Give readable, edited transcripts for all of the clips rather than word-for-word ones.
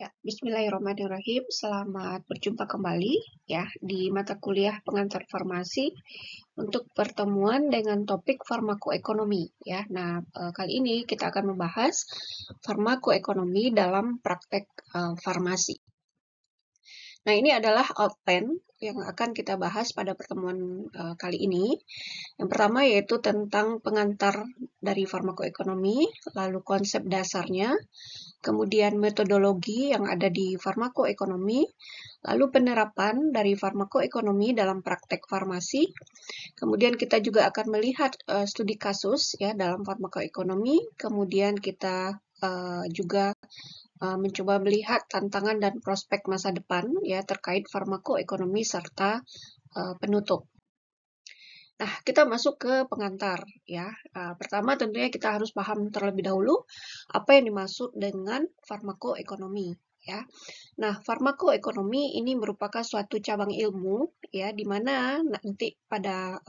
Ya, Bismillahirrahmanirrahim. Selamat berjumpa kembali ya di mata kuliah pengantar farmasi untuk pertemuan dengan topik farmakoekonomi ya. Nah, kali ini kita akan membahas farmakoekonomi dalam praktek farmasi. Nah, ini adalah outline yang akan kita bahas pada pertemuan kali ini. Yang pertama yaitu tentang pengantar dari farmakoekonomi, lalu konsep dasarnya, kemudian metodologi yang ada di farmakoekonomi, lalu penerapan dari farmakoekonomi dalam praktek farmasi. Kemudian kita juga akan melihat studi kasus ya dalam farmakoekonomi. Kemudian kita juga mencoba melihat tantangan dan prospek masa depan ya terkait farmakoekonomi serta penutup. Nah, kita masuk ke pengantar ya. Pertama tentunya kita harus paham terlebih dahulu apa yang dimaksud dengan farmakoekonomi ya. Nah, farmakoekonomi ini merupakan suatu cabang ilmu ya di mana nanti pada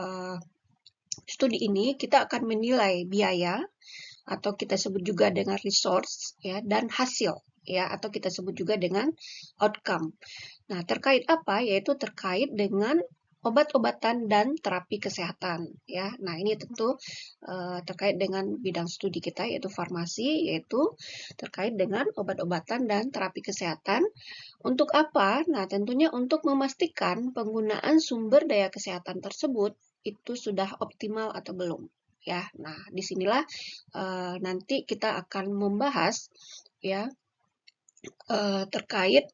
studi ini kita akan menilai biaya atau kita sebut juga dengan resource ya dan hasil ya atau kita sebut juga dengan outcome. Nah, terkait apa? Yaitu terkait dengan obat-obatan dan terapi kesehatan ya. Nah, ini tentu terkait dengan bidang studi kita yaitu farmasi, yaitu terkait dengan obat-obatan dan terapi kesehatan. Untuk apa? Nah, tentunya untuk memastikan penggunaan sumber daya kesehatan tersebut itu sudah optimal atau belum ya. Nah, disinilah nanti kita akan membahas ya terkait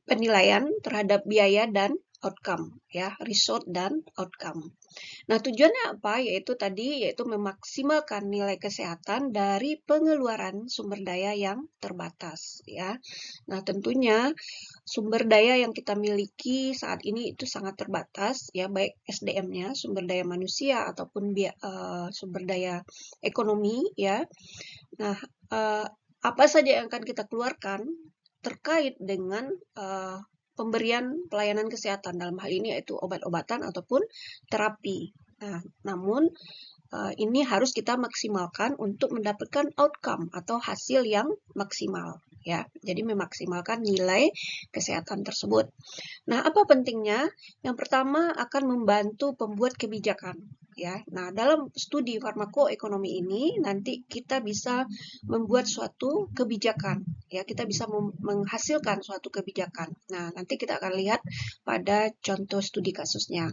penilaian terhadap biaya dan outcome ya, result dan outcome. Nah, tujuannya apa? Yaitu memaksimalkan nilai kesehatan dari pengeluaran sumber daya yang terbatas ya. Nah, tentunya sumber daya yang kita miliki saat ini itu sangat terbatas ya, baik SDM-nya, sumber daya manusia ataupun sumber daya ekonomi ya. Nah, apa saja yang akan kita keluarkan terkait dengan pemberian pelayanan kesehatan dalam hal ini yaitu obat-obatan ataupun terapi. Nah, namun ini harus kita maksimalkan untuk mendapatkan outcome atau hasil yang maksimal ya. Jadi memaksimalkan nilai kesehatan tersebut. Nah, apa pentingnya? Yang pertama akan membantu pembuat kebijakan ya. Nah, dalam studi farmakoekonomi ini nanti kita bisa membuat suatu kebijakan ya. Kita bisa menghasilkan suatu kebijakan. Nah, nanti kita akan lihat pada contoh studi kasusnya.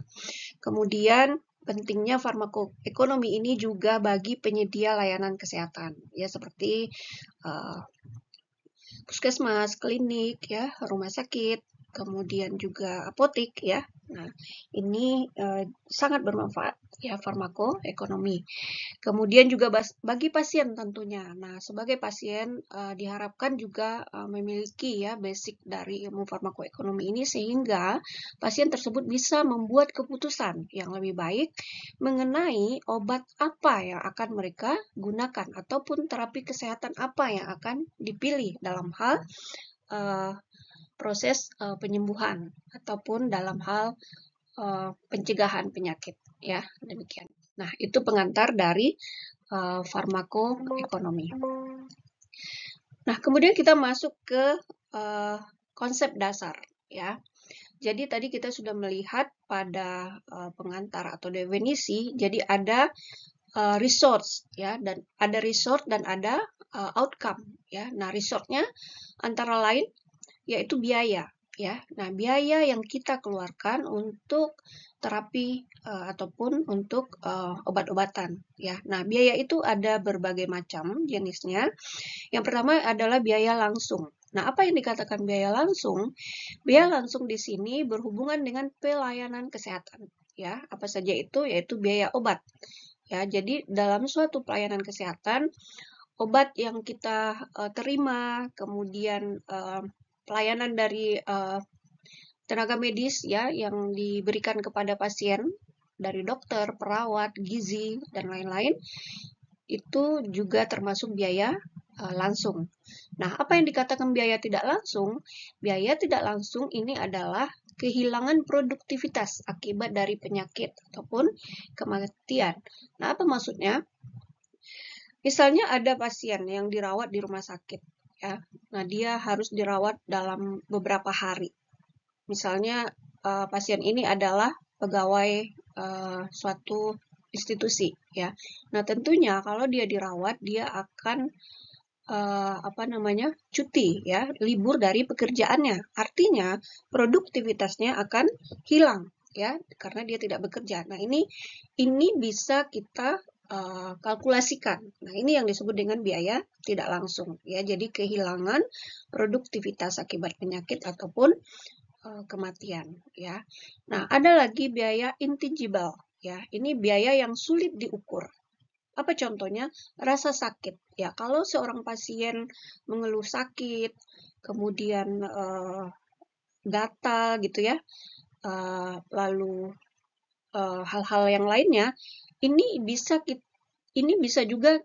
Kemudian pentingnya farmakoekonomi ini juga bagi penyedia layanan kesehatan ya seperti puskesmas, klinik ya, rumah sakit, kemudian juga apotek ya. Nah, ini sangat bermanfaat ya farmakoekonomi. Kemudian juga bagi pasien tentunya. Nah, sebagai pasien diharapkan juga memiliki ya basic dari ilmu farmakoekonomi ini sehingga pasien tersebut bisa membuat keputusan yang lebih baik mengenai obat apa yang akan mereka gunakan ataupun terapi kesehatan apa yang akan dipilih dalam hal proses penyembuhan ataupun dalam hal pencegahan penyakit ya, demikian. Nah, itu pengantar dari farmakoekonomi. Nah, kemudian kita masuk ke konsep dasar ya. Jadi tadi kita sudah melihat pada pengantar atau definisi, jadi ada resource ya dan ada result dan ada outcome ya. Nah, resultnya antara lain yaitu biaya ya. Nah, biaya yang kita keluarkan untuk terapi ataupun untuk obat-obatan ya. Nah, biaya itu ada berbagai macam jenisnya. Yang pertama adalah biaya langsung. Nah, apa yang dikatakan biaya langsung? Biaya langsung di sini berhubungan dengan pelayanan kesehatan ya. Apa saja itu? Yaitu biaya obat. Ya, jadi dalam suatu pelayanan kesehatan, obat yang kita terima, kemudian pelayanan dari tenaga medis ya yang diberikan kepada pasien dari dokter, perawat, gizi dan lain-lain itu juga termasuk biaya langsung. Nah, apa yang dikatakan biaya tidak langsung? Biaya tidak langsung ini adalah kehilangan produktivitas akibat dari penyakit ataupun kematian. Nah, apa maksudnya? Misalnya ada pasien yang dirawat di rumah sakit. ya. Nah, dia harus dirawat dalam beberapa hari. Misalnya pasien ini adalah pegawai suatu institusi, ya. Nah, tentunya kalau dia dirawat, dia akan cuti, ya, libur dari pekerjaannya. Artinya produktivitasnya akan hilang, ya, karena dia tidak bekerja. Nah, ini bisa kita kalkulasikan. Nah, ini yang disebut dengan biaya tidak langsung, ya. Jadi kehilangan produktivitas akibat penyakit ataupun kematian, ya. Nah, ada lagi biaya intangible, ya. Ini biaya yang sulit diukur. Apa contohnya? Rasa sakit. Ya, kalau seorang pasien mengeluh sakit, kemudian gatal gitu ya, lalu hal-hal yang lainnya, ini bisa juga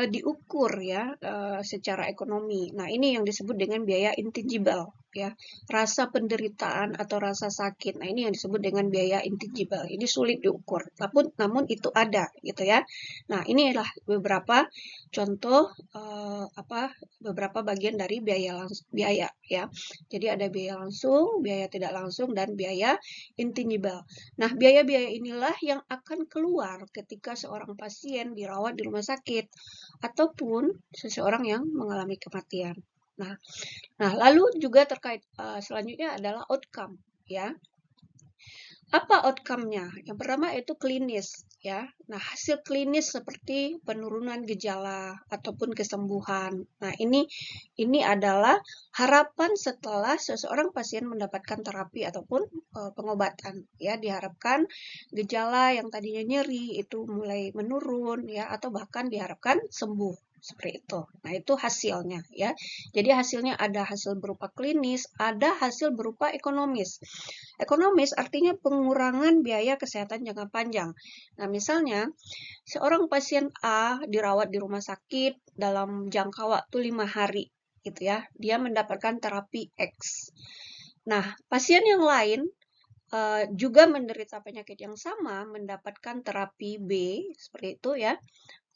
diukur ya secara ekonomi. Nah, ini yang disebut dengan biaya intangible, ya. Rasa penderitaan atau rasa sakit. Nah, ini yang disebut dengan biaya intangible. Ini sulit diukur, namun itu ada gitu ya. Nah, inilah beberapa contoh beberapa bagian dari biaya ya. Jadi ada biaya langsung, biaya tidak langsung, dan biaya intangible. Nah, biaya-biaya inilah yang akan keluar ketika seorang pasien dirawat di rumah sakit ataupun seseorang yang mengalami kematian. Nah, lalu juga terkait selanjutnya adalah outcome, ya. Apa outcome-nya? Yang pertama itu klinis, ya. Nah, hasil klinis seperti penurunan gejala ataupun kesembuhan. Nah, ini adalah harapan setelah seseorang pasien mendapatkan terapi ataupun pengobatan, ya. Diharapkan gejala yang tadinya nyeri itu mulai menurun, ya, atau bahkan diharapkan sembuh. Seperti itu. Nah, itu hasilnya, ya. Jadi hasilnya ada hasil berupa klinis, ada hasil berupa ekonomis. Ekonomis artinya pengurangan biaya kesehatan jangka panjang. Nah, misalnya seorang pasien A dirawat di rumah sakit dalam jangka waktu 5 hari, gitu ya. Dia mendapatkan terapi X. Nah, pasien yang lain juga menderita penyakit yang sama, mendapatkan terapi B, seperti itu ya.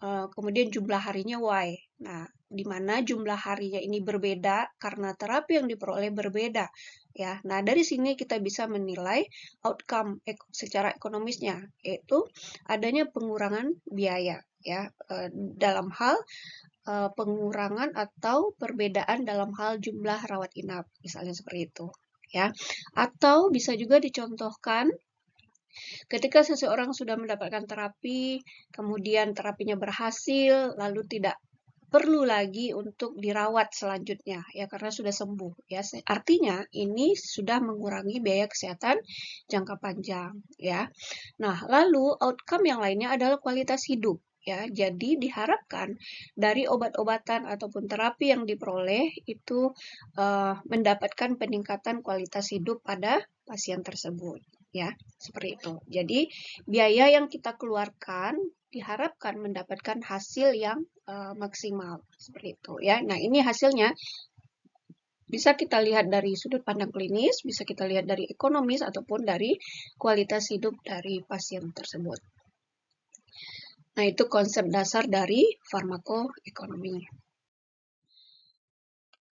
Kemudian jumlah harinya Y. Nah, di mana jumlah harinya ini berbeda karena terapi yang diperoleh berbeda. Ya, nah dari sini kita bisa menilai outcome secara ekonomisnya, yaitu adanya pengurangan biaya, ya, dalam hal pengurangan atau perbedaan dalam hal jumlah rawat inap, misalnya seperti itu, ya. Atau bisa juga dicontohkan ketika seseorang sudah mendapatkan terapi, kemudian terapinya berhasil, lalu tidak perlu lagi untuk dirawat selanjutnya, ya, karena sudah sembuh, ya. Artinya ini sudah mengurangi biaya kesehatan jangka panjang, ya. Nah, lalu outcome yang lainnya adalah kualitas hidup, ya. Jadi diharapkan dari obat-obatan ataupun terapi yang diperoleh itu mendapatkan peningkatan kualitas hidup pada pasien tersebut, ya, seperti itu. Jadi biaya yang kita keluarkan diharapkan mendapatkan hasil yang maksimal, seperti itu, ya. Nah, ini hasilnya bisa kita lihat dari sudut pandang klinis, bisa kita lihat dari ekonomis ataupun dari kualitas hidup dari pasien tersebut. Nah, itu konsep dasar dari farmakoekonomi.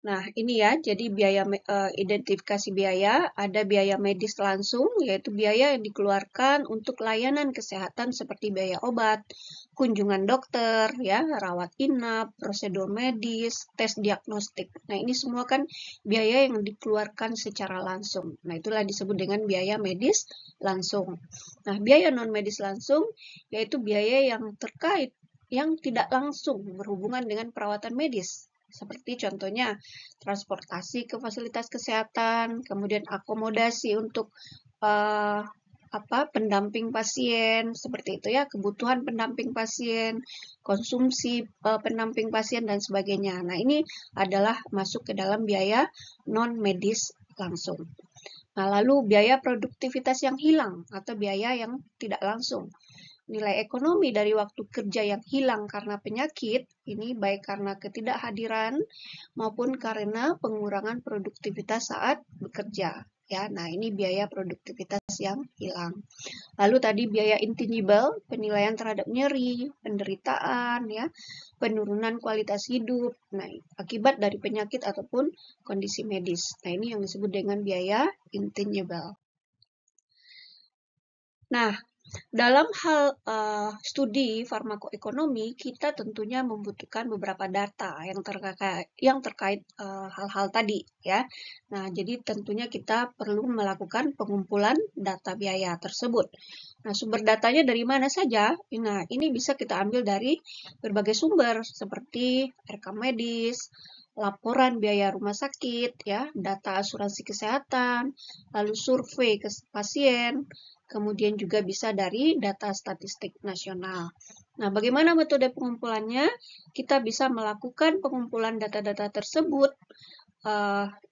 Nah, ini ya, jadi biaya identifikasi biaya, ada biaya medis langsung, yaitu biaya yang dikeluarkan untuk layanan kesehatan seperti biaya obat, kunjungan dokter, ya, rawat inap, prosedur medis, tes diagnostik. Nah, ini semua kan biaya yang dikeluarkan secara langsung. Nah, itulah disebut dengan biaya medis langsung. Nah, biaya non-medis langsung, yaitu biaya yang terkait, yang tidak langsung berhubungan dengan perawatan medis. Seperti contohnya transportasi ke fasilitas kesehatan, kemudian akomodasi untuk pendamping pasien, seperti itu ya, kebutuhan pendamping pasien, konsumsi pendamping pasien, dan sebagainya. Nah, ini adalah masuk ke dalam biaya non-medis langsung. Nah, lalu biaya produktivitas yang hilang atau biaya yang tidak langsung. Nilai ekonomi dari waktu kerja yang hilang karena penyakit, ini baik karena ketidakhadiran maupun karena pengurangan produktivitas saat bekerja. ya. Nah, ini biaya produktivitas yang hilang. Lalu tadi biaya intangible, penilaian terhadap nyeri, penderitaan, ya, penurunan kualitas hidup, nah, akibat dari penyakit ataupun kondisi medis. Nah, ini yang disebut dengan biaya intangible. Nah, dalam hal studi farmakoekonomi, kita tentunya membutuhkan beberapa data yang terkait hal-hal tadi, ya. Nah, jadi tentunya kita perlu melakukan pengumpulan data biaya tersebut. Nah, sumber datanya dari mana saja? Nah, ini bisa kita ambil dari berbagai sumber seperti rekam medis, laporan biaya rumah sakit, ya, data asuransi kesehatan, lalu survei ke pasien, kemudian juga bisa dari data statistik nasional. Nah, bagaimana metode pengumpulannya? Kita bisa melakukan pengumpulan data-data tersebut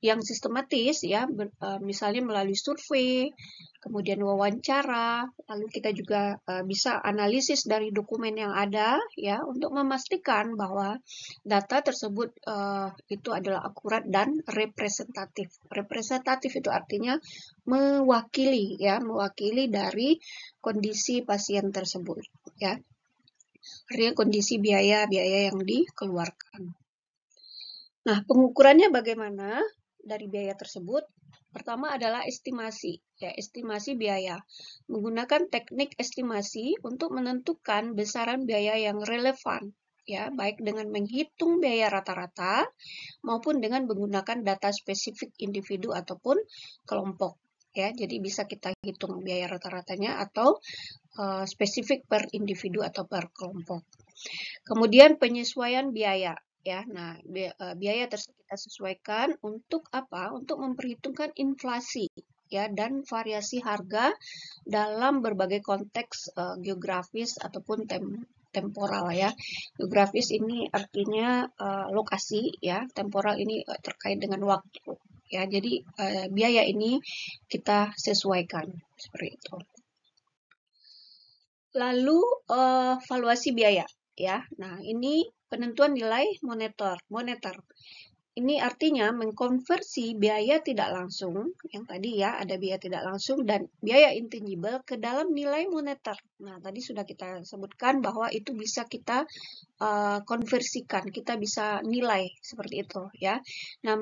yang sistematis, ya, misalnya melalui survei, kemudian wawancara, lalu kita juga bisa analisis dari dokumen yang ada, ya, untuk memastikan bahwa data tersebut itu adalah akurat dan representatif. Representatif itu artinya mewakili, ya, mewakili dari kondisi pasien tersebut, ya, artinya kondisi biaya-biaya yang dikeluarkan. Nah, pengukurannya bagaimana dari biaya tersebut? Pertama adalah estimasi, ya, estimasi biaya. Menggunakan teknik estimasi untuk menentukan besaran biaya yang relevan, ya, baik dengan menghitung biaya rata-rata maupun dengan menggunakan data spesifik individu ataupun kelompok, ya. Jadi bisa kita hitung biaya rata-ratanya atau spesifik per individu atau per kelompok. Kemudian penyesuaian biaya, ya. Nah, biaya tersebut kita sesuaikan untuk apa? Untuk memperhitungkan inflasi, ya, dan variasi harga dalam berbagai konteks geografis ataupun temporal, ya. Geografis ini artinya lokasi, ya. Temporal ini terkait dengan waktu, ya. Jadi biaya ini kita sesuaikan seperti itu. Lalu valuasi biaya, ya. Nah, ini penentuan nilai moneter. Ini artinya mengkonversi biaya tidak langsung, yang tadi, ya, ada biaya tidak langsung dan biaya intangible ke dalam nilai moneter. Nah, tadi sudah kita sebutkan bahwa itu bisa kita konversikan, kita bisa nilai seperti itu, ya. Nah,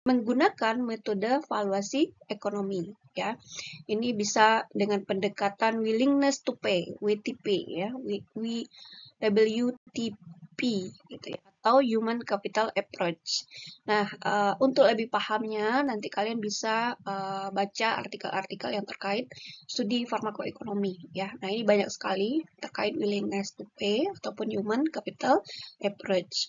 menggunakan metode valuasi ekonomi, ya. Ini bisa dengan pendekatan willingness to pay, WTP, ya, WTP, gitu, ya, atau human capital approach. Nah, untuk lebih pahamnya, nanti kalian bisa baca artikel-artikel yang terkait studi farmakoekonomi, ya. Nah, ini banyak sekali terkait willingness to pay ataupun human capital approach.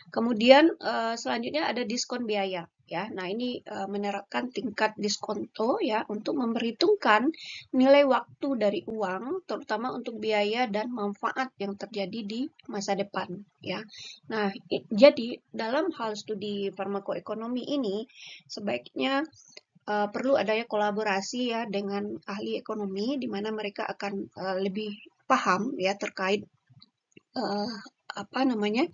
Kemudian selanjutnya ada diskon biaya, ya. Nah, ini menerapkan tingkat diskonto, ya, untuk memperhitungkan nilai waktu dari uang, terutama untuk biaya dan manfaat yang terjadi di masa depan, ya. Nah, jadi dalam hal studi farmakoekonomi ini sebaiknya perlu adanya kolaborasi, ya, dengan ahli ekonomi di mana mereka akan lebih paham, ya, terkait apa namanya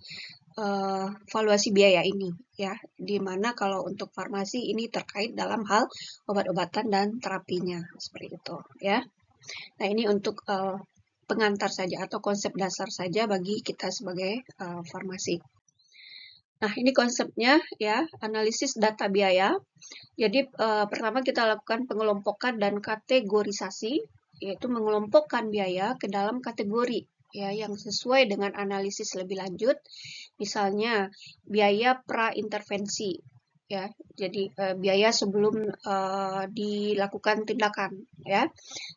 valuasi biaya ini, ya, di mana kalau untuk farmasi ini terkait dalam hal obat-obatan dan terapinya seperti itu, ya. Nah, ini untuk pengantar saja atau konsep dasar saja bagi kita sebagai farmasi. Nah, ini konsepnya, ya, analisis data biaya. Jadi pertama kita lakukan pengelompokan dan kategorisasi, yaitu mengelompokkan biaya ke dalam kategori, ya, yang sesuai dengan analisis lebih lanjut. Misalnya biaya pra-intervensi, ya. Jadi biaya sebelum dilakukan tindakan, ya.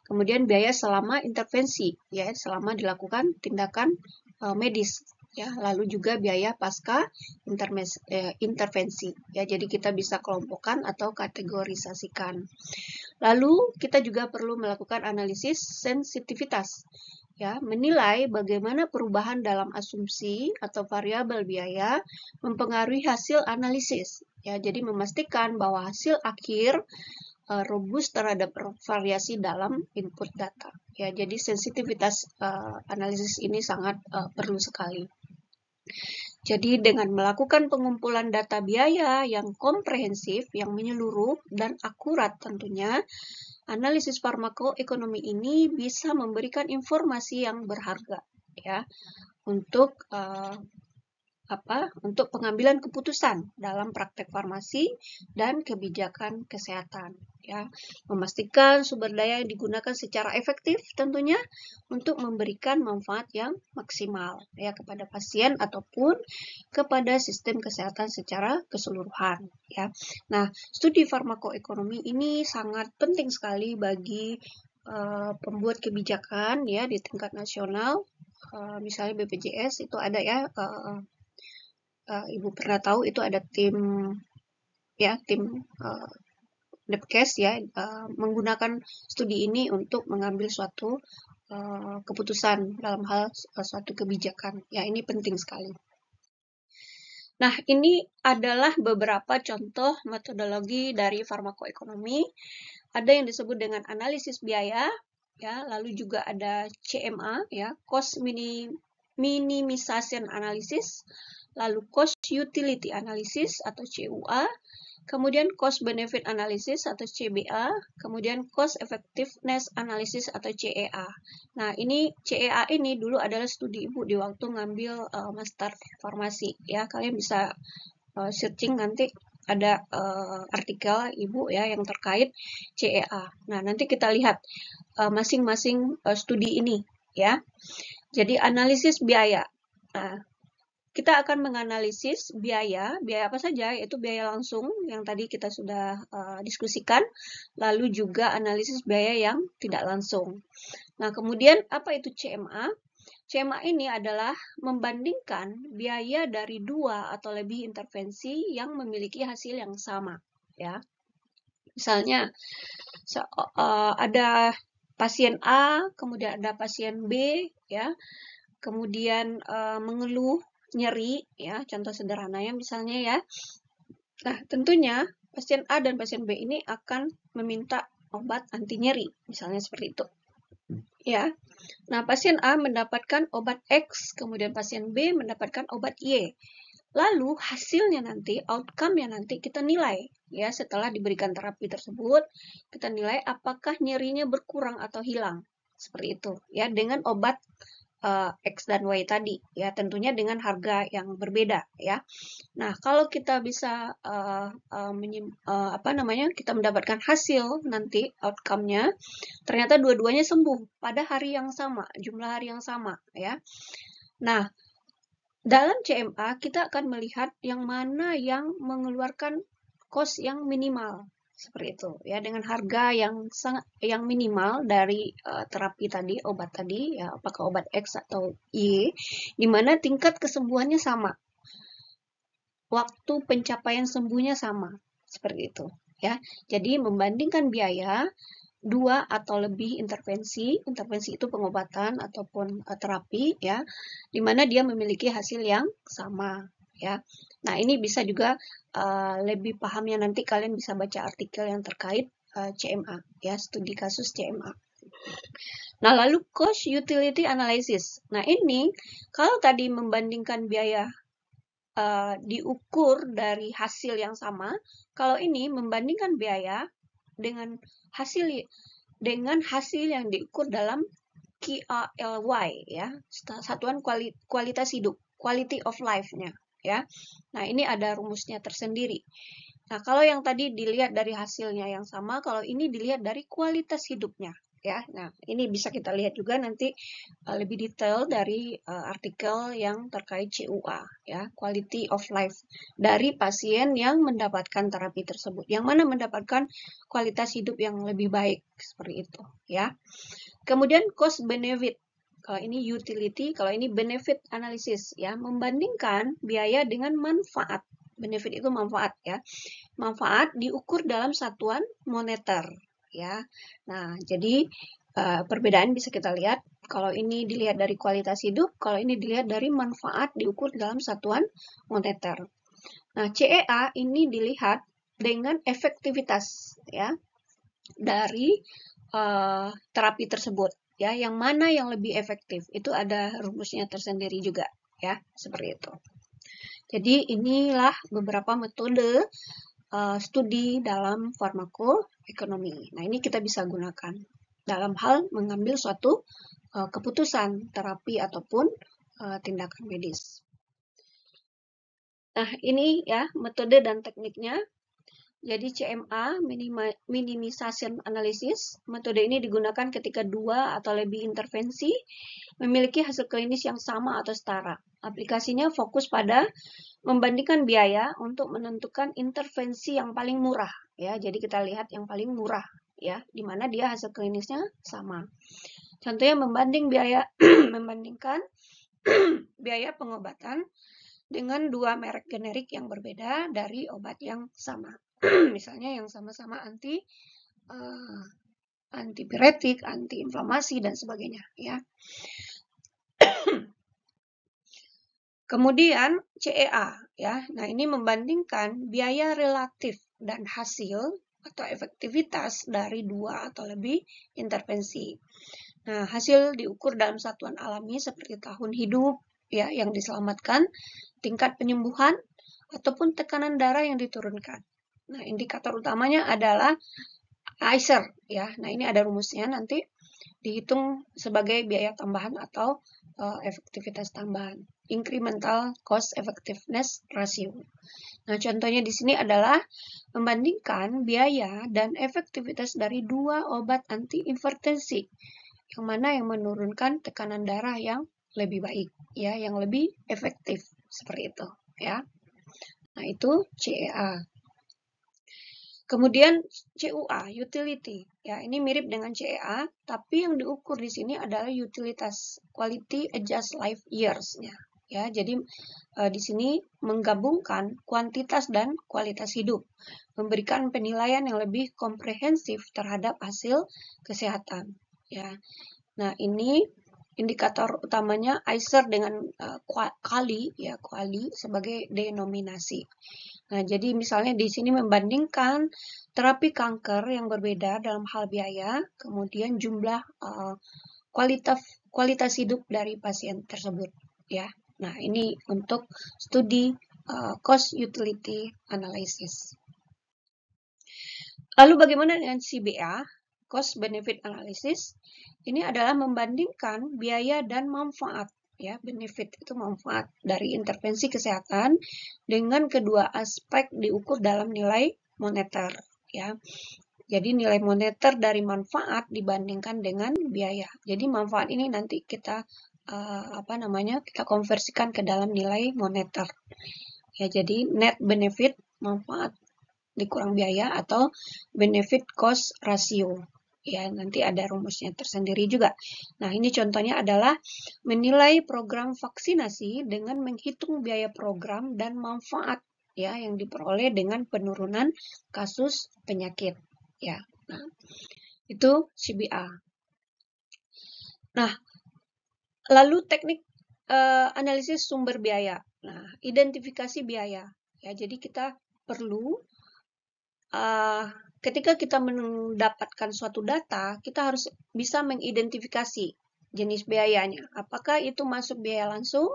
Kemudian biaya selama intervensi, ya, selama dilakukan tindakan medis, ya. Lalu juga biaya pasca intervensi, ya. Jadi kita bisa kelompokkan atau kategorisasikan. Lalu kita juga perlu melakukan analisis sensitivitas, ya, menilai bagaimana perubahan dalam asumsi atau variabel biaya mempengaruhi hasil analisis, ya. Jadi memastikan bahwa hasil akhir robust terhadap variasi dalam input data, ya. Jadi sensitivitas analisis ini sangat perlu sekali. Jadi dengan melakukan pengumpulan data biaya yang komprehensif, yang menyeluruh dan akurat tentunya, analisis farmakoekonomi ini bisa memberikan informasi yang berharga ya untuk untuk pengambilan keputusan dalam praktek farmasi dan kebijakan kesehatan ya, memastikan sumber daya yang digunakan secara efektif tentunya untuk memberikan manfaat yang maksimal ya kepada pasien ataupun kepada sistem kesehatan secara keseluruhan ya. Nah, studi farmakoekonomi ini sangat penting sekali bagi pembuat kebijakan ya di tingkat nasional. Misalnya BPJS itu ada ya, Ibu pernah tahu itu ada tim Depkes ya, menggunakan studi ini untuk mengambil suatu keputusan dalam hal suatu kebijakan. Ya, ini penting sekali. Nah, ini adalah beberapa contoh metodologi dari farmakoekonomi. Ada yang disebut dengan analisis biaya, ya, lalu juga ada CMA, ya, cost minimization analysis, lalu cost utility analysis atau CUA, kemudian cost benefit analysis atau CBA, kemudian cost effectiveness analysis atau CEA. Nah, ini CEA ini dulu adalah studi Ibu di waktu ngambil master farmasi ya. Kalian bisa searching nanti ada artikel Ibu ya yang terkait CEA. Nah, nanti kita lihat masing-masing studi ini ya. Jadi analisis biaya. Nah, kita akan menganalisis biaya apa saja, yaitu biaya langsung yang tadi kita sudah diskusikan, lalu juga analisis biaya yang tidak langsung. Nah, kemudian apa itu CMA? CMA ini adalah membandingkan biaya dari 2 atau lebih intervensi yang memiliki hasil yang sama, ya. Misalnya ada pasien A, kemudian ada pasien B, ya, kemudian mengeluh nyeri, ya, contoh sederhananya misalnya ya. Nah, tentunya pasien A dan pasien B ini akan meminta obat anti nyeri, misalnya seperti itu. Ya. Nah, pasien A mendapatkan obat X, kemudian pasien B mendapatkan obat Y. Lalu hasilnya nanti, outcome-nya nanti kita nilai ya, setelah diberikan terapi tersebut, kita nilai apakah nyerinya berkurang atau hilang. Seperti itu ya, dengan obat X dan Y tadi ya, tentunya dengan harga yang berbeda ya. Nah, kalau kita bisa kita mendapatkan hasil nanti outcome-nya, ternyata dua-duanya sembuh pada hari yang sama, jumlah hari yang sama ya. Nah, dalam CMA kita akan melihat yang mana yang mengeluarkan cost yang minimal. Seperti itu ya, dengan harga yang minimal dari terapi tadi, obat tadi ya, apakah obat X atau Y, di mana tingkat kesembuhannya sama, waktu pencapaian sembuhnya sama, seperti itu ya. Jadi membandingkan biaya 2 atau lebih intervensi itu pengobatan ataupun terapi ya, di mana dia memiliki hasil yang sama ya. Nah, ini bisa juga lebih pahamnya nanti kalian bisa baca artikel yang terkait CMA ya, studi kasus CMA. Nah, lalu cost utility analysis. Nah, ini kalau tadi membandingkan biaya diukur dari hasil yang sama, kalau ini membandingkan biaya dengan hasil yang diukur dalam QALY ya, satuan kualitas hidup, quality of life-nya ya. Nah, ini ada rumusnya tersendiri. Nah, kalau yang tadi dilihat dari hasilnya yang sama, kalau ini dilihat dari kualitas hidupnya ya. Nah, ini bisa kita lihat juga nanti lebih detail dari artikel yang terkait CUA ya, quality of life dari pasien yang mendapatkan terapi tersebut, yang mana mendapatkan kualitas hidup yang lebih baik, seperti itu ya. Kemudian cost benefit, kalau ini utility, kalau ini benefit analysis ya, membandingkan biaya dengan manfaat. Benefit itu manfaat ya. Manfaat diukur dalam satuan moneter ya. Nah, jadi perbedaan bisa kita lihat. Kalau ini dilihat dari kualitas hidup, kalau ini dilihat dari manfaat diukur dalam satuan moneter. Nah, CEA ini dilihat dengan efektivitas ya dari terapi tersebut ya. Yang mana yang lebih efektif? Itu ada rumusnya tersendiri juga ya, seperti itu. Jadi inilah beberapa metode studi dalam farmakoekonomi. Nah, ini kita bisa gunakan dalam hal mengambil suatu keputusan terapi ataupun tindakan medis. Nah, ini ya metode dan tekniknya. Jadi CMA, Minimization Analysis, metode ini digunakan ketika 2 atau lebih intervensi memiliki hasil klinis yang sama atau setara. Aplikasinya fokus pada membandingkan biaya untuk menentukan intervensi yang paling murah. Ya, jadi kita lihat yang paling murah, ya, di mana dia hasil klinisnya sama. Contohnya membandingkan biaya pengobatan dengan 2 merek generik yang berbeda dari obat yang sama. Misalnya yang sama-sama antipiretik, antiinflamasi dan sebagainya, ya. Kemudian CEA, ya. Nah, ini membandingkan biaya relatif dan hasil atau efektivitas dari 2 atau lebih intervensi. Nah, hasil diukur dalam satuan alami seperti tahun hidup, ya, yang diselamatkan, tingkat penyembuhan, ataupun tekanan darah yang diturunkan. Nah, indikator utamanya adalah ICER, ya. Nah, ini ada rumusnya, nanti dihitung sebagai biaya tambahan atau efektivitas tambahan. Incremental Cost Effectiveness Ratio. Nah, contohnya di sini adalah membandingkan biaya dan efektivitas dari 2 obat antihipertensi, yang mana yang menurunkan tekanan darah yang lebih baik, ya, yang lebih efektif, seperti itu, ya. Nah, itu CEA. Kemudian CUA, utility. Ya, ini mirip dengan CEA, tapi yang diukur di sini adalah utilitas, quality adjust life years-nya. Ya, jadi di sini menggabungkan kuantitas dan kualitas hidup, memberikan penilaian yang lebih komprehensif terhadap hasil kesehatan. Ya, nah ini indikator utamanya ICER dengan kali sebagai denominasi. Nah, jadi misalnya di sini membandingkan terapi kanker yang berbeda dalam hal biaya, kemudian jumlah kualitas hidup dari pasien tersebut, ya. Nah, ini untuk studi cost utility analysis. Lalu bagaimana dengan CBA, cost benefit analysis? Ini adalah membandingkan biaya dan manfaat, ya, benefit itu manfaat dari intervensi kesehatan dengan kedua aspek diukur dalam nilai moneter, ya. Jadi nilai moneter dari manfaat dibandingkan dengan biaya. Jadi manfaat ini nanti kita kita konversikan ke dalam nilai moneter. Ya, jadi net benefit manfaat dikurang biaya atau benefit cost ratio. Ya, nanti ada rumusnya tersendiri juga. Nah, ini contohnya adalah menilai program vaksinasi dengan menghitung biaya program dan manfaat, ya, yang diperoleh dengan penurunan kasus penyakit, ya. Nah, itu CBA. Nah, lalu teknik analisis sumber biaya. Nah, identifikasi biaya. Ya, jadi kita perlu ketika kita mendapatkan suatu data, kita harus bisa mengidentifikasi jenis biayanya. Apakah itu masuk biaya langsung,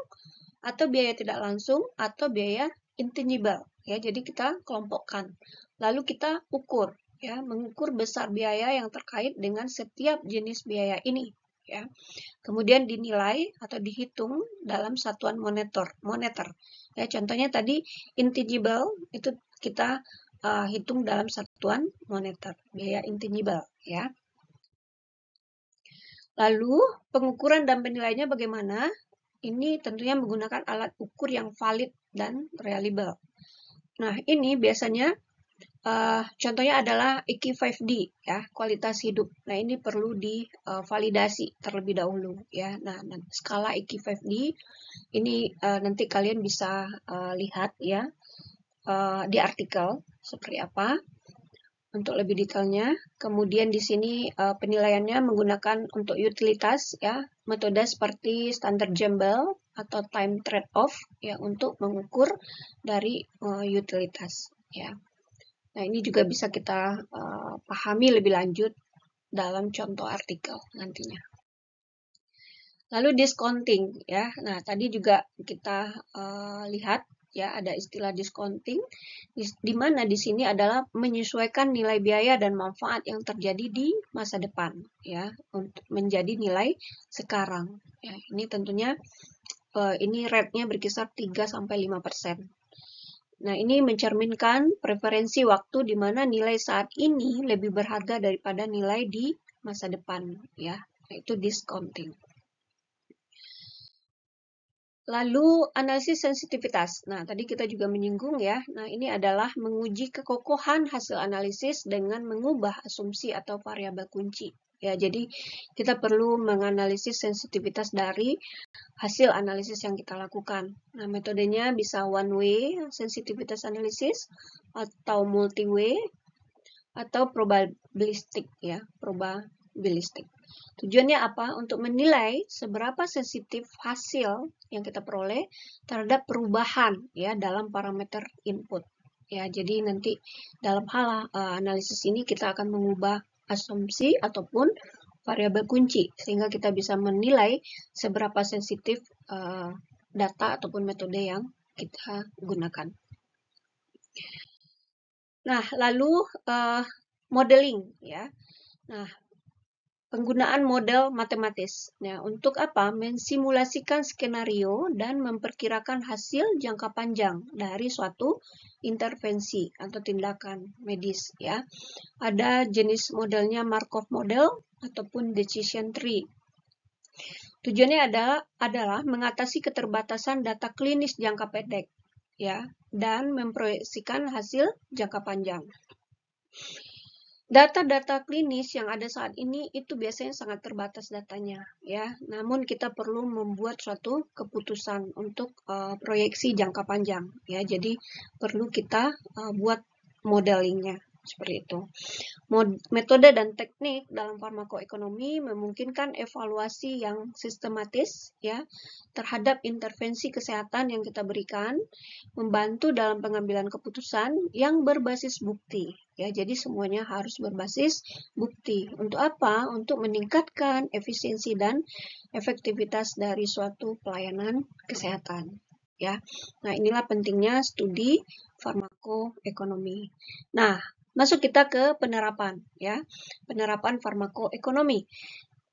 atau biaya tidak langsung, atau biaya intangible. Ya, jadi kita kelompokkan. Lalu kita ukur, ya, mengukur besar biaya yang terkait dengan setiap jenis biaya ini. Ya. Kemudian dinilai atau dihitung dalam satuan moneter. Ya, contohnya tadi intangible itu kita hitung dalam satuan moneter, biaya intangible, ya. Lalu pengukuran dan penilaiannya bagaimana? Ini tentunya menggunakan alat ukur yang valid dan reliable. Nah, ini biasanya contohnya adalah EQ5D, ya, kualitas hidup. Nah, ini perlu divalidasi terlebih dahulu, ya. Nah, skala EQ5D ini nanti kalian bisa lihat, ya, di artikel seperti apa untuk lebih detailnya. Kemudian di sini penilaiannya menggunakan untuk utilitas, ya, metode seperti standar Jambal atau time trade-off, ya, untuk mengukur dari utilitas, ya. Nah, ini juga bisa kita pahami lebih lanjut dalam contoh artikel nantinya. Lalu discounting, ya. Nah, tadi juga kita lihat ya ada istilah discounting, di mana di sini adalah menyesuaikan nilai biaya dan manfaat yang terjadi di masa depan, ya, untuk menjadi nilai sekarang. Ya, ini tentunya ini rate-nya berkisar 3-5%. Nah, ini mencerminkan preferensi waktu di mana nilai saat ini lebih berharga daripada nilai di masa depan, ya, yaitu discounting. Lalu analisis sensitivitas. Nah, tadi kita juga menyinggung ya. Nah, ini adalah menguji kekokohan hasil analisis dengan mengubah asumsi atau variabel kunci. Ya, jadi kita perlu menganalisis sensitivitas dari hasil analisis yang kita lakukan. Nah, metodenya bisa one way sensitivitas analysis atau multi way atau probabilistik ya, probabilistik. Tujuannya apa? Untuk menilai seberapa sensitif hasil yang kita peroleh terhadap perubahan ya dalam parameter input. Ya, jadi nanti dalam hal analisis ini kita akan mengubah asumsi ataupun variabel kunci sehingga kita bisa menilai seberapa sensitif data ataupun metode yang kita gunakan. Nah, lalu modeling ya. Nah, penggunaan model matematis. Nah, untuk apa? Mensimulasikan skenario dan memperkirakan hasil jangka panjang dari suatu intervensi atau tindakan medis ya. Ada jenis modelnya Markov model ataupun decision tree. Tujuannya adalah mengatasi keterbatasan data klinis jangka pendek ya dan memproyeksikan hasil jangka panjang. Data-data klinis yang ada saat ini itu biasanya sangat terbatas datanya ya. Namun kita perlu membuat suatu keputusan untuk proyeksi jangka panjang ya. Jadi perlu kita buat modelingnya seperti itu. Metode dan teknik dalam farmakoekonomi memungkinkan evaluasi yang sistematis ya terhadap intervensi kesehatan yang kita berikan, membantu dalam pengambilan keputusan yang berbasis bukti. Ya, jadi semuanya harus berbasis bukti. Untuk apa? Untuk meningkatkan efisiensi dan efektivitas dari suatu pelayanan kesehatan. Ya, nah inilah pentingnya studi farmakoekonomi. Nah, masuk kita ke penerapan, ya, penerapan farmakoekonomi.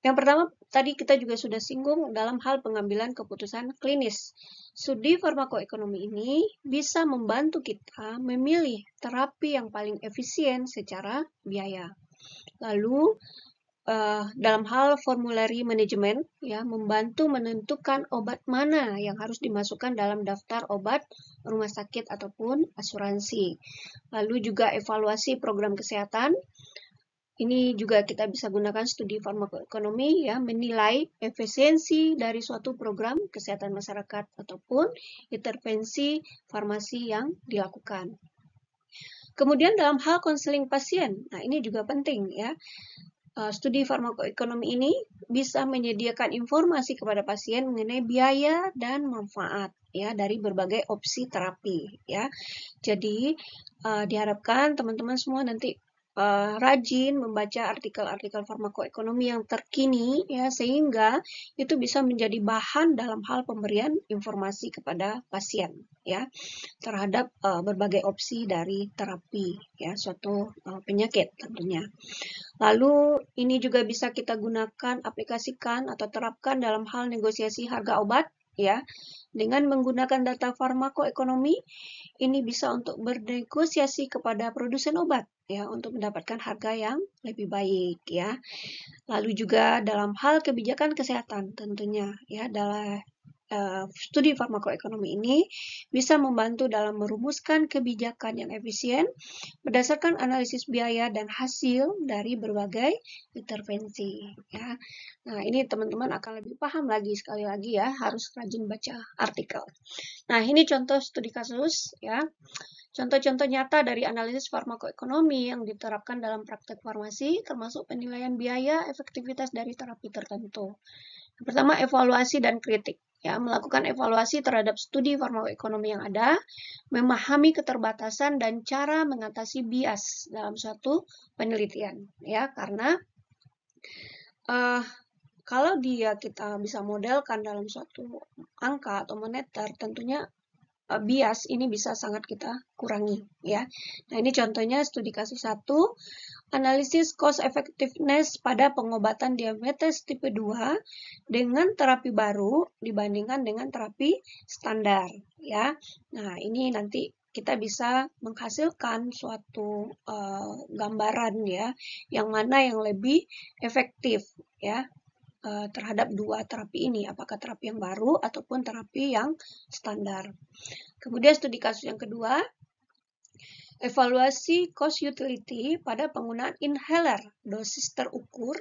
Yang pertama, tadi kita juga sudah singgung dalam hal pengambilan keputusan klinis. Studi farmakoekonomi ini bisa membantu kita memilih terapi yang paling efisien secara biaya. Lalu, dalam hal formulary manajemen, ya, membantu menentukan obat mana yang harus dimasukkan dalam daftar obat rumah sakit ataupun asuransi. Lalu juga evaluasi program kesehatan. Ini juga kita bisa gunakan studi farmakoekonomi ya, menilai efisiensi dari suatu program kesehatan masyarakat ataupun intervensi farmasi yang dilakukan. Kemudian dalam hal konseling pasien, nah ini juga penting ya. Studi farmakoekonomi ini bisa menyediakan informasi kepada pasien mengenai biaya dan manfaat ya dari berbagai opsi terapi ya. Jadi diharapkan teman-teman semua nanti rajin membaca artikel-artikel farmakoekonomi yang terkini ya sehingga itu bisa menjadi bahan dalam hal pemberian informasi kepada pasien ya terhadap berbagai opsi dari terapi ya suatu penyakit tentunya. Lalu ini juga bisa kita gunakan, aplikasikan atau terapkan dalam hal negosiasi harga obat ya. Dengan menggunakan data farmakoekonomi, ini bisa untuk bernegosiasi kepada produsen obat ya untuk mendapatkan harga yang lebih baik ya. Lalu juga dalam hal kebijakan kesehatan tentunya ya dalam studi farmakoekonomi ini bisa membantu dalam merumuskan kebijakan yang efisien berdasarkan analisis biaya dan hasil dari berbagai intervensi ya. Nah, ini teman-teman akan lebih paham lagi sekali lagi ya, harus rajin baca artikel. Nah, ini contoh studi kasus ya. Contoh-contoh nyata dari analisis farmakoekonomi yang diterapkan dalam praktek farmasi termasuk penilaian biaya efektivitas dari terapi tertentu. Yang pertama, evaluasi dan kritik. Ya, melakukan evaluasi terhadap studi farmakoekonomi yang ada, memahami keterbatasan dan cara mengatasi bias dalam suatu penelitian. Ya, karena kalau kita bisa modelkan dalam suatu angka atau moneter, tentunya bias ini bisa sangat kita kurangi ya. Nah, ini contohnya studi kasus 1, analisis cost effectiveness pada pengobatan diabetes tipe 2 dengan terapi baru dibandingkan dengan terapi standar ya. Nah, ini nanti kita bisa menghasilkan suatu gambaran ya, yang mana yang lebih efektif ya terhadap dua terapi ini, apakah terapi yang baru ataupun terapi yang standar. Kemudian studi kasus yang kedua, evaluasi cost utility pada penggunaan inhaler dosis terukur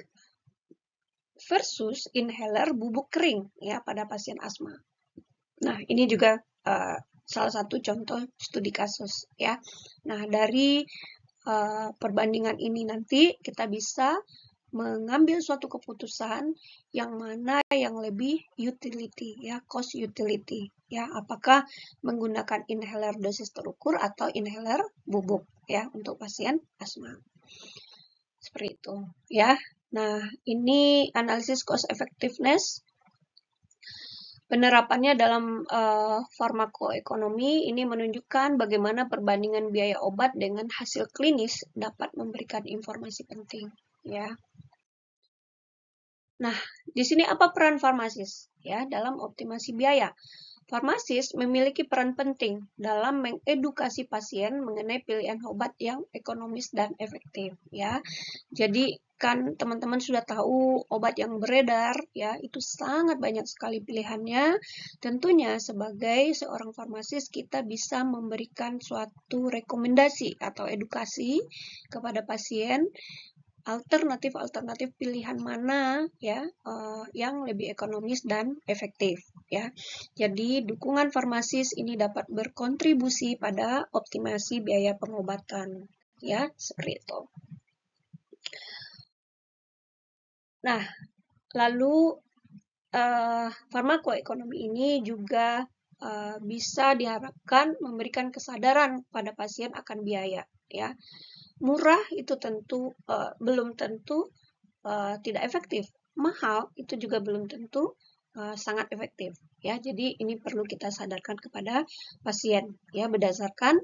versus inhaler bubuk kering ya pada pasien asma. Nah, ini juga salah satu contoh studi kasus ya. Nah, dari perbandingan ini nanti kita bisa mengambil suatu keputusan yang mana yang lebih utility ya, cost utility ya, apakah menggunakan inhaler dosis terukur atau inhaler bubuk ya untuk pasien asma. Seperti itu ya. Nah, ini analisis cost effectiveness. Penerapannya dalam farmakoekonomi ini menunjukkan bagaimana perbandingan biaya obat dengan hasil klinis dapat memberikan informasi penting ya. Nah, di sini apa peran farmasis ya dalam optimasi biaya? Farmasis memiliki peran penting dalam mengedukasi pasien mengenai pilihan obat yang ekonomis dan efektif ya. Jadi kan teman-teman sudah tahu obat yang beredar ya, itu sangat banyak sekali pilihannya. Tentunya sebagai seorang farmasis kita bisa memberikan suatu rekomendasi atau edukasi kepada pasien alternatif pilihan mana ya yang lebih ekonomis dan efektif ya. Jadi dukungan farmasis ini dapat berkontribusi pada optimasi biaya pengobatan ya, seperti itu. Nah, lalu farmakoekonomi ini juga bisa diharapkan memberikan kesadaran pada pasien akan biaya ya. Murah itu tentu belum tentu tidak efektif. Mahal itu juga belum tentu sangat efektif ya. Jadi ini perlu kita sadarkan kepada pasien ya, berdasarkan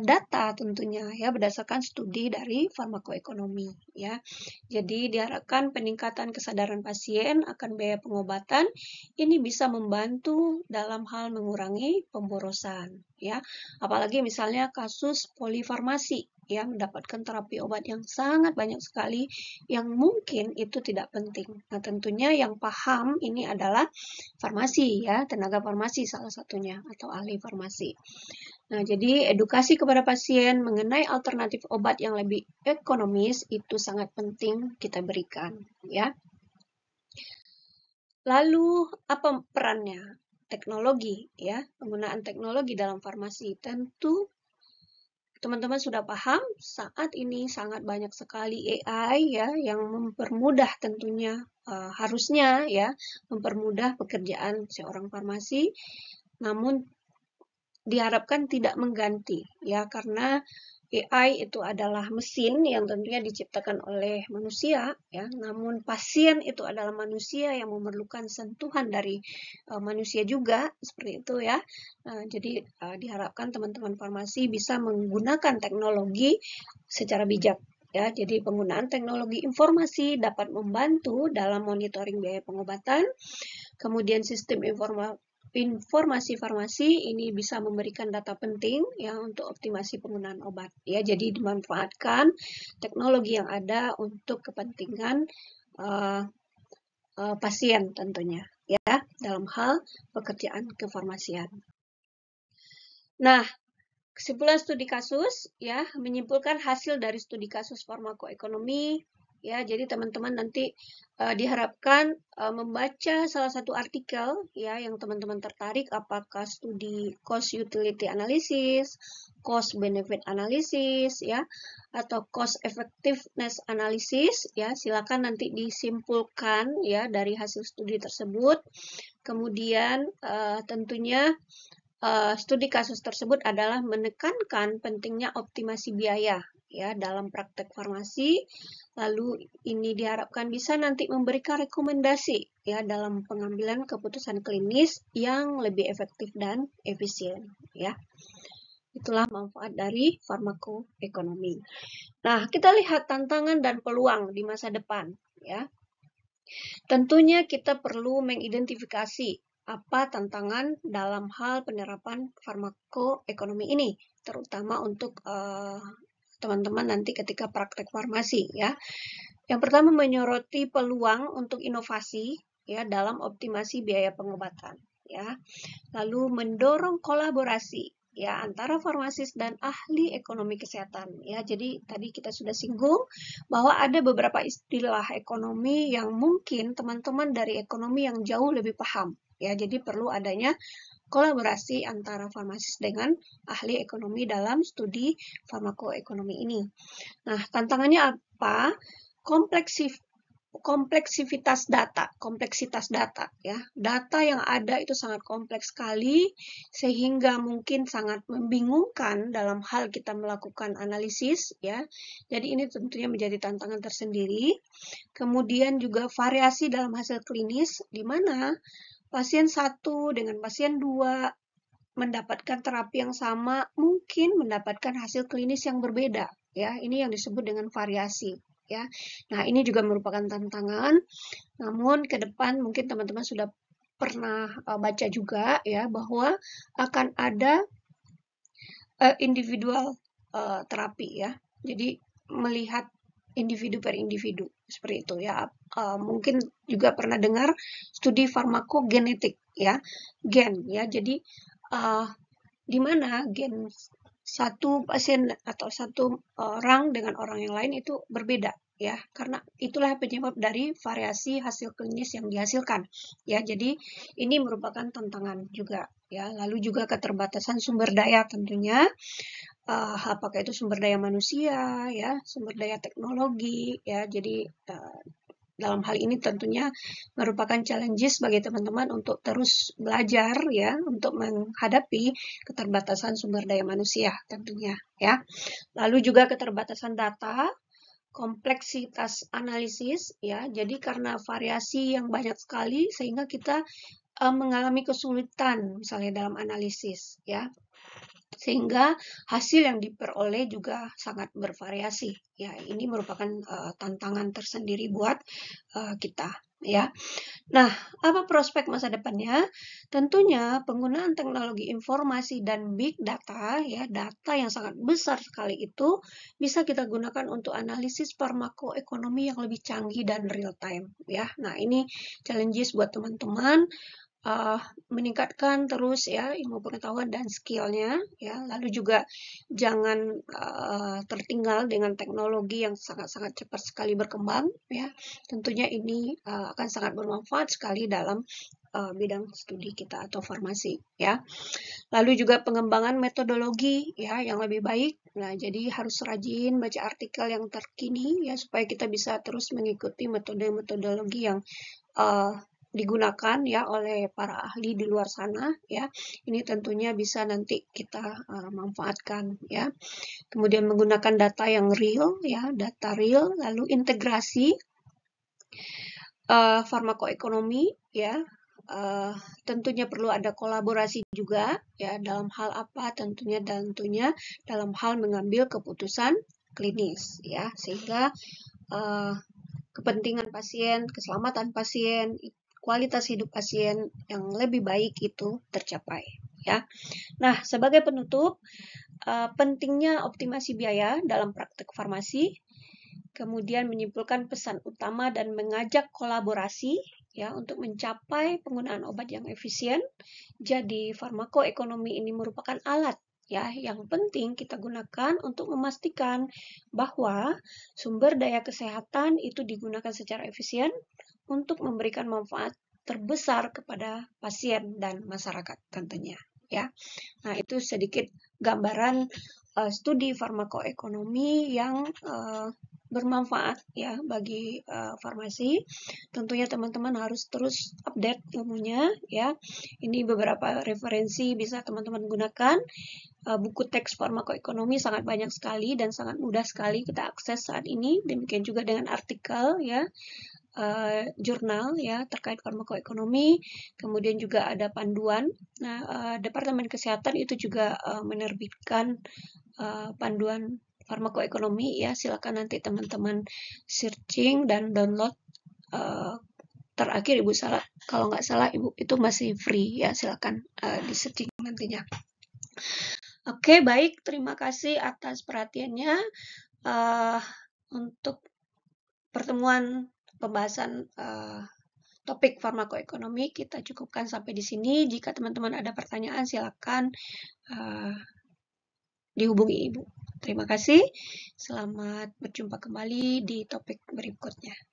data tentunya ya, berdasarkan studi dari farmakoekonomi ya. Jadi diharapkan peningkatan kesadaran pasien akan biaya pengobatan ini bisa membantu dalam hal mengurangi pemborosan ya. Apalagi misalnya kasus polifarmasi ya, mendapatkan terapi obat yang sangat banyak sekali yang mungkin itu tidak penting. Nah, tentunya yang paham ini adalah farmasi ya, tenaga farmasi salah satunya atau ahli farmasi. Nah, jadi edukasi kepada pasien mengenai alternatif obat yang lebih ekonomis itu sangat penting kita berikan ya. Lalu apa perannya? Teknologi ya, penggunaan teknologi dalam farmasi. Tentu teman-teman sudah paham saat ini sangat banyak sekali AI ya yang mempermudah tentunya harusnya ya mempermudah pekerjaan seorang farmasi, namun diharapkan tidak mengganti ya, karena AI itu adalah mesin yang tentunya diciptakan oleh manusia ya, namun pasien itu adalah manusia yang memerlukan sentuhan dari manusia juga, seperti itu ya. Jadi diharapkan teman-teman farmasi bisa menggunakan teknologi secara bijak ya. Jadi penggunaan teknologi informasi dapat membantu dalam monitoring biaya pengobatan. Kemudian sistem informasi farmasi ini bisa memberikan data penting ya untuk optimasi penggunaan obat ya. Jadi dimanfaatkan teknologi yang ada untuk kepentingan pasien tentunya ya dalam hal pekerjaan kefarmasian. Nah, kesimpulan studi kasus ya menyimpulkan hasil dari studi kasus farmakoekonomi ya. Jadi teman-teman nanti diharapkan membaca salah satu artikel ya yang teman-teman tertarik, apakah studi cost utility analysis, cost benefit analysis ya, atau cost effectiveness analysis ya. Silakan nanti disimpulkan ya dari hasil studi tersebut. Kemudian tentunya studi kasus tersebut adalah menekankan pentingnya optimasi biaya ya dalam praktek farmasi. Lalu ini diharapkan bisa nanti memberikan rekomendasi ya dalam pengambilan keputusan klinis yang lebih efektif dan efisien ya. Itulah manfaat dari farmakoekonomi. Nah, kita lihat tantangan dan peluang di masa depan ya. Tentunya kita perlu mengidentifikasi apa tantangan dalam hal penerapan farmakoekonomi ini, terutama untuk teman-teman nanti ketika praktek farmasi ya. Yang pertama menyoroti peluang untuk inovasi ya dalam optimasi biaya pengobatan ya. Lalu mendorong kolaborasi ya antara farmasis dan ahli ekonomi kesehatan ya. Jadi tadi kita sudah singgung bahwa ada beberapa istilah ekonomi yang mungkin teman-teman dari ekonomi yang jauh lebih paham ya. Jadi perlu adanya kolaborasi antara farmasis dengan ahli ekonomi dalam studi farmakoekonomi ini. Nah, tantangannya apa? Kompleksitas data ya. Data yang ada itu sangat kompleks sekali sehingga mungkin sangat membingungkan dalam hal kita melakukan analisis ya. Jadi ini tentunya menjadi tantangan tersendiri. Kemudian juga variasi dalam hasil klinis di mana pasien 1 dengan pasien 2 mendapatkan terapi yang sama mungkin mendapatkan hasil klinis yang berbeda ya. Ini yang disebut dengan variasi ya. Nah, ini juga merupakan tantangan. Namun ke depan mungkin teman-teman sudah pernah baca juga ya bahwa akan ada individual terapi ya. Jadi melihat individu per individu seperti itu ya. Mungkin juga pernah dengar studi farmakogenetik ya, gen ya. Jadi di mana gen satu pasien atau satu orang dengan orang yang lain itu berbeda ya, karena itulah penyebab dari variasi hasil klinis yang dihasilkan ya. Jadi ini merupakan tantangan juga ya. Lalu juga keterbatasan sumber daya tentunya, apakah itu sumber daya manusia ya, sumber daya teknologi ya. Jadi dalam hal ini tentunya merupakan challenges bagi teman-teman untuk terus belajar ya, untuk menghadapi keterbatasan sumber daya manusia tentunya ya. Lalu juga keterbatasan data, kompleksitas analisis ya. Jadi karena variasi yang banyak sekali sehingga kita mengalami kesulitan misalnya dalam analisis ya. Sehingga hasil yang diperoleh juga sangat bervariasi ya. Ini merupakan tantangan tersendiri buat kita ya. Nah, apa prospek masa depannya? Tentunya penggunaan teknologi informasi dan big data ya, data yang sangat besar sekali itu bisa kita gunakan untuk analisis farmakoekonomi yang lebih canggih dan real time ya. Nah, ini challenges buat teman-teman meningkatkan terus ya ilmu pengetahuan dan skillnya ya. Lalu juga jangan tertinggal dengan teknologi yang sangat-sangat cepat sekali berkembang ya. Tentunya ini akan sangat bermanfaat sekali dalam bidang studi kita atau farmasi ya. Lalu juga pengembangan metodologi ya yang lebih baik. Nah, jadi harus rajin baca artikel yang terkini ya supaya kita bisa terus mengikuti metodologi yang digunakan ya oleh para ahli di luar sana ya. Ini tentunya bisa nanti kita manfaatkan ya. Kemudian menggunakan data yang real ya, data real, lalu integrasi farmakoekonomi ya. Tentunya perlu ada kolaborasi juga ya dalam hal apa? Tentunya dalam hal mengambil keputusan klinis ya, sehingga kepentingan pasien, keselamatan pasien, kualitas hidup pasien yang lebih baik itu tercapai ya. Nah, sebagai penutup, pentingnya optimasi biaya dalam praktek farmasi, kemudian menyimpulkan pesan utama dan mengajak kolaborasi ya untuk mencapai penggunaan obat yang efisien. Jadi farmakoekonomi ini merupakan alat ya yang penting kita gunakan untuk memastikan bahwa sumber daya kesehatan itu digunakan secara efisien untuk memberikan manfaat terbesar kepada pasien dan masyarakat tentunya ya. Nah, itu sedikit gambaran studi farmakoekonomi yang bermanfaat ya bagi farmasi. Tentunya teman-teman harus terus update ilmunya ya. Ini beberapa referensi bisa teman-teman gunakan. Buku teks farmakoekonomi sangat banyak sekali dan sangat mudah sekali kita akses saat ini. Demikian juga dengan artikel ya, jurnal ya terkait farmakoekonomi. Kemudian juga ada panduan. Nah, Departemen Kesehatan itu juga menerbitkan panduan farmakoekonomi ya. Silakan nanti teman-teman searching dan download. Terakhir Ibu salah, kalau nggak salah Ibu itu masih free ya. Silakan di searching nantinya. Oke, baik. Terima kasih atas perhatiannya. Untuk pertemuan pembahasan topik farmakoekonomi kita cukupkan sampai di sini. Jika teman-teman ada pertanyaan, silakan dihubungi Ibu. Terima kasih. Selamat berjumpa kembali di topik berikutnya.